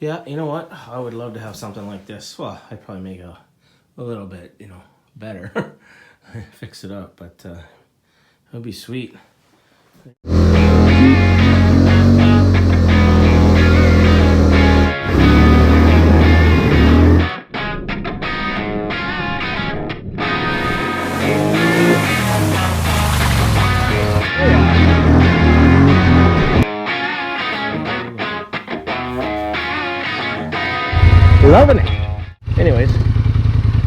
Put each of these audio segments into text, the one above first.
Yeah, you know what? I would love to have something like this. Well, I'd probably make a little bit, you know, better. Fix it up, but it would be sweet. 11. Anyways,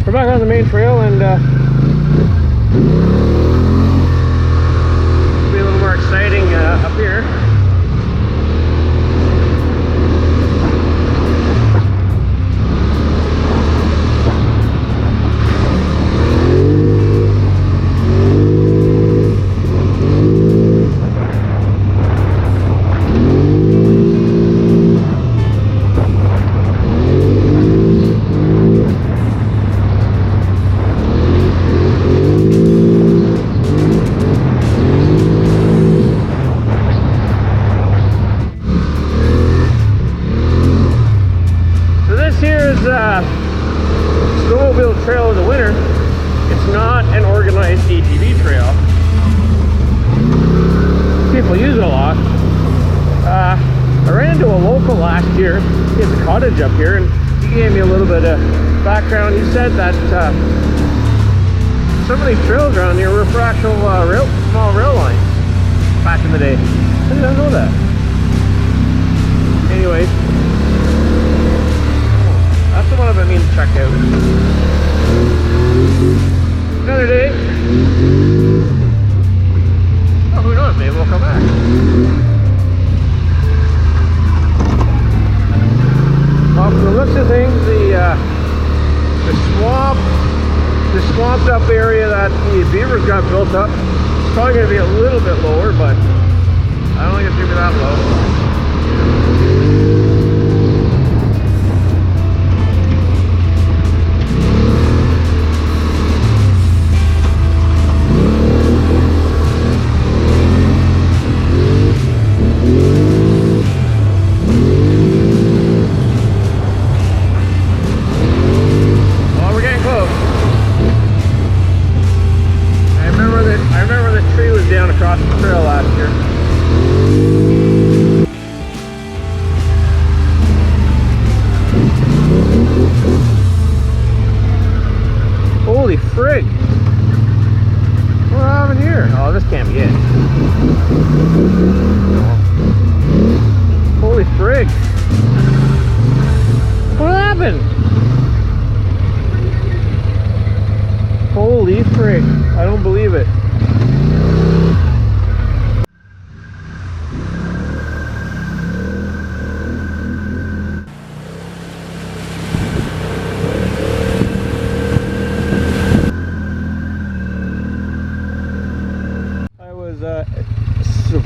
we're back on the main trail, and it'll be a little more exciting up here. Snowmobile trail in the winter. It's not an organized ATV trail. People use it a lot. I ran into a local last year. He has a cottage up here, and he gave me a little bit of background. He said that some of these trails around here were for actual small rail lines back in the day. I didn't know that. Anyways, that's the one I've been meaning to check out. Another day. Oh, who knows? Maybe we'll come back. Well, from the looks of things, the swamped up area that the beavers got built up, it's probably going to be a little bit lower, but I don't think it's going to be that low. Across the trail last year. Holy frig! What happened here? Oh, this can't be it. Holy frig! What happened? Holy frig! I don't believe it.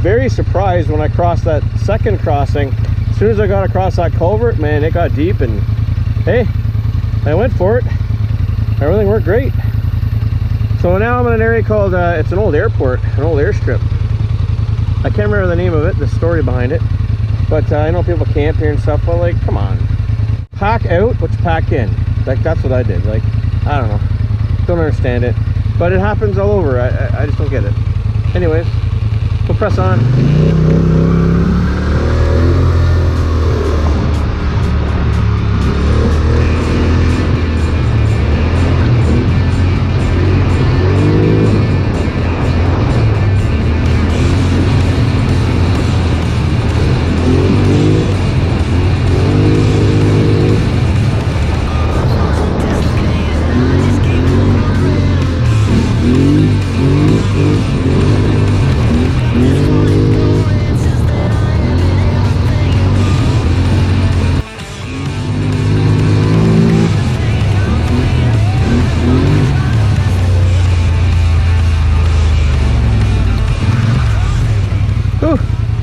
Very surprised when I crossed that second crossing. As soon as I got across that culvert, man, it got deep, and hey, I went for it. Everything worked great. So now I'm in an area called it's an old airport, an old airstrip. I can't remember the name of it, the story behind it, but I know people camp here and stuff. Well, like, come on, pack out what you pack in. Like, that's what I did. Like, I don't know, don't understand it, but it happens all over. I just don't get it. Anyways, we'll press on.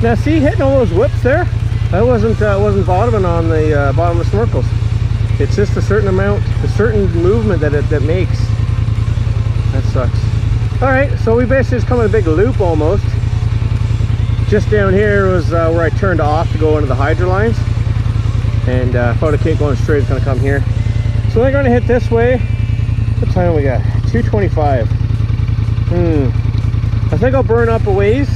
Now see, hitting all those whips there, I wasn't bottoming on the bottom of the snorkels. It's just a certain amount, a certain movement that it makes. That sucks. All right, so we basically just come in a big loop almost. Just down here was where I turned off to go into the hydro lines. And if I would have kept going straight, it's gonna come here. So they're gonna hit this way. What time we got? 2:25. I think I'll burn up a ways.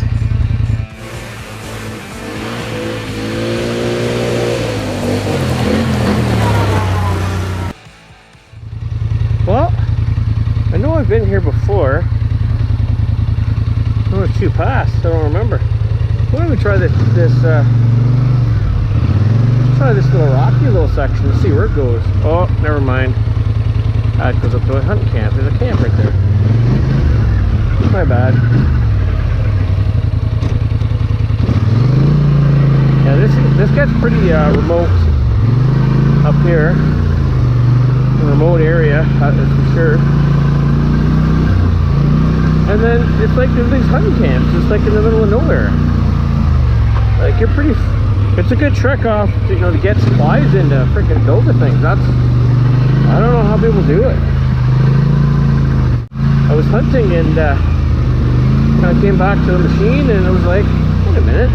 Well, I know I've been here before. Oh, it's 2 past. I don't remember. Why don't we try this little rocky little section to see where it goes. Oh, never mind. It goes up to a hunting camp. There's a camp right there. My bad. Yeah, this gets pretty remote up here. A remote area, that's for sure. And then it's like there's these hunting camps. It's like in the middle of nowhere. Like you're pretty. It's a good trek off, to, you know, to get supplies in to freaking build the things. That's. I don't know how people do it. I was hunting and kind of came back to the machine and it was like, wait a minute,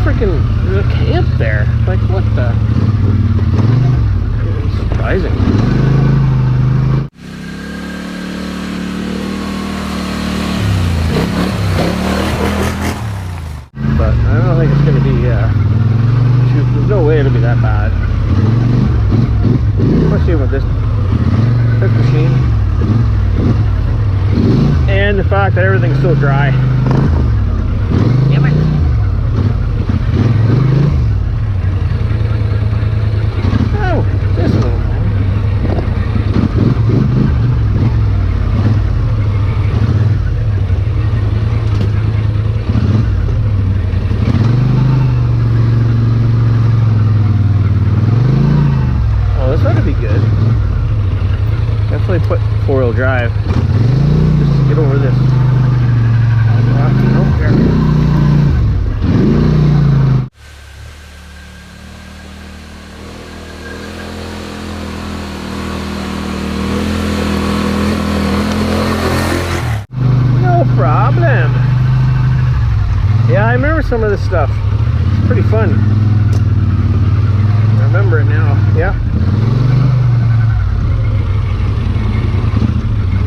there's a camp there. Like what the? It was surprising. But I don't think it's going to be, there's no way it'll be that bad. Especially with this machine. And the fact that everything's so dry. Damn it. Oh, this little thing. Oh, this ought to be good. Definitely put 4-wheel drive. Get over this rocky rope here. No problem. Yeah, I remember some of this stuff. It's pretty fun. I remember it now. Yeah.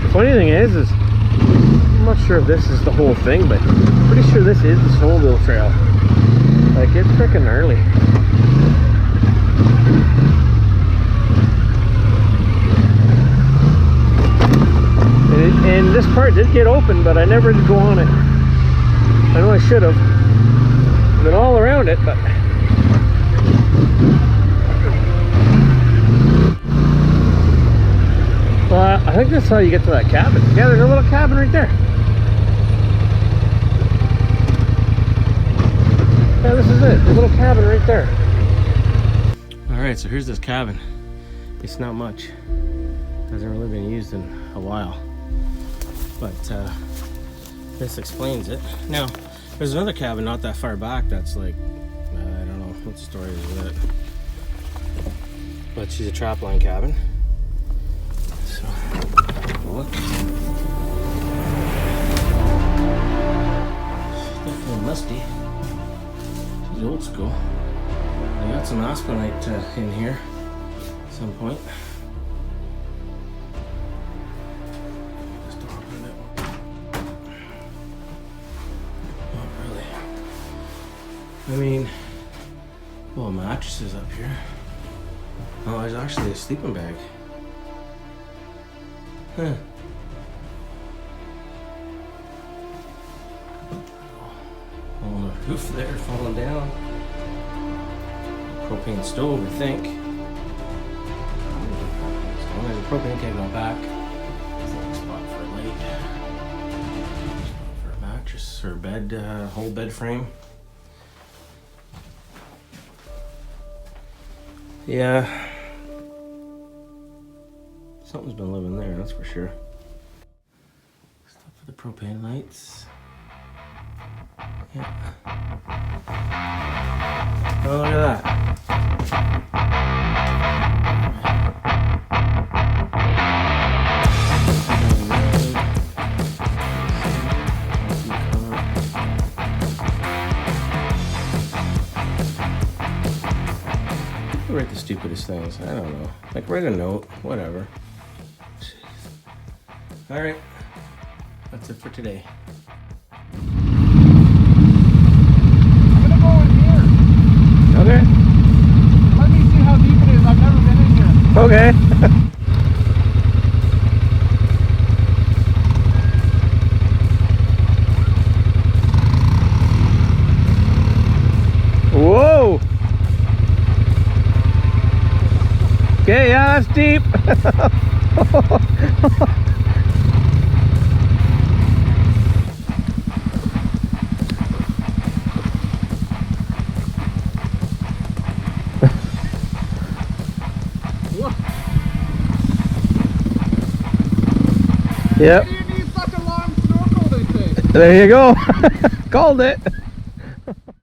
The funny thing is I'm not sure if this is the whole thing, but I'm pretty sure this is the snowmobile trail. Like, it's freaking gnarly. And this part did get open, but I never did go on it. I know I should have. Been all around it, but... Well, I think that's how you get to that cabin. Yeah, there's a little cabin right there. Yeah, this is it. The little cabin right there. Alright, so here's this cabin. It's not much. Hasn't really been used in a while. But this explains it. Now, there's another cabin not that far back that's like, I don't know what the story is with it. But she's a trapline cabin. So, whoops. Definitely musty. She's old school. I got some aspenite in here at some point. Just open it. Not really. I mean, well, mattresses up here. Oh, there's actually a sleeping bag. Huh. On the roof there, falling down. Propane stove, I think. So there's a propane keg on the back. Spot for a light. Spot for a mattress or bed, whole bed frame. Yeah. Something's been living there, that's for sure. Stuff for the propane lights. Yeah. Oh, look at that. Write the stupidest things. I don't know. Like write a note, whatever. All right, that's it for today. I'm gonna go in here. Okay. Let me see how deep it is. I've never been in here. Okay. Whoa. Okay, yeah, that's deep. Yep. You need such a long snorkel, they say. There you go. Called it.